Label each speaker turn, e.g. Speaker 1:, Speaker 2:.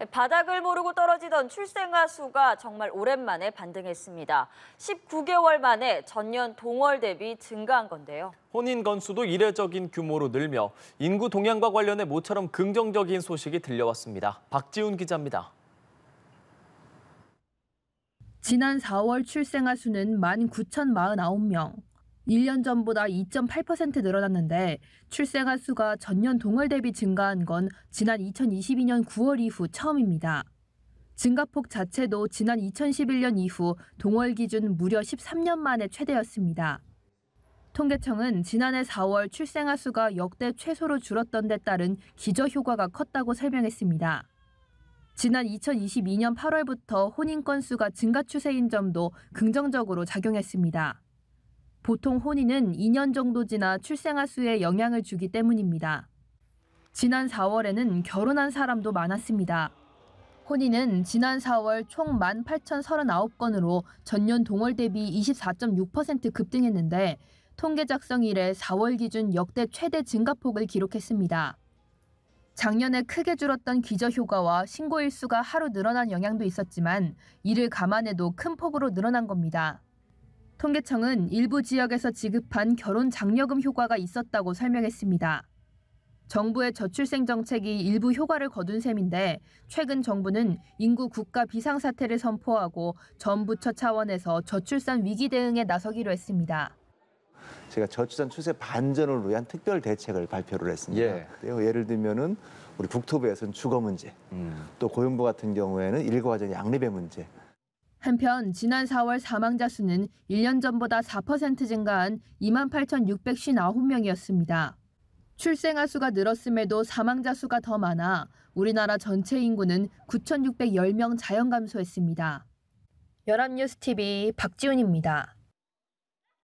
Speaker 1: 바닥을 모르고 떨어지던 출생아 수가 정말 오랜만에 반등했습니다. 19개월 만에 전년 동월 대비 증가한 건데요.
Speaker 2: 혼인 건수도 이례적인 규모로 늘며 인구 동향과 관련해 모처럼 긍정적인 소식이 들려왔습니다. 박지훈 기자입니다.
Speaker 3: 지난 4월 출생아 수는 19,049명. 1년 전보다 2.8% 늘어났는데 출생아 수가 전년 동월 대비 증가한 건 지난 2022년 9월 이후 처음입니다. 증가폭 자체도 지난 2011년 이후 동월 기준 무려 13년 만에 최대였습니다. 통계청은 지난해 4월 출생아 수가 역대 최소로 줄었던 데 따른 기저효과가 컸다고 설명했습니다. 지난 2022년 8월부터 혼인 건수가 증가 추세인 점도 긍정적으로 작용했습니다. 보통 혼인은 2년 정도 지나 출생아 수에 영향을 주기 때문입니다. 지난 4월에는 결혼한 사람도 많았습니다. 혼인은 지난 4월 총 18,039건으로 전년 동월 대비 24.6% 급등했는데 통계 작성 이래 4월 기준 역대 최대 증가폭을 기록했습니다. 작년에 크게 줄었던 기저효과와 신고일 수가 하루 늘어난 영향도 있었지만 이를 감안해도 큰 폭으로 늘어난 겁니다. 통계청은 일부 지역에서 지급한 결혼 장려금 효과가 있었다고 설명했습니다. 정부의 저출생 정책이 일부 효과를 거둔 셈인데 최근 정부는 인구 국가 비상사태를 선포하고 전 부처 차원에서 저출산 위기 대응에 나서기로 했습니다.
Speaker 4: 제가 저출산 추세 반전을 위한 특별 대책을 발표를 했습니다. 예를 들면은 우리 국토부에서는 주거 문제, 또 고용부 같은 경우에는 일과 전 양립의 문제.
Speaker 3: 한편 지난 4월 사망자 수는 1년 전보다 4% 증가한 28,659명이었습니다. 출생아 수가 늘었음에도 사망자 수가 더 많아 우리나라 전체 인구는 9,610명 자연 감소했습니다. 연합뉴스TV 박지훈입니다.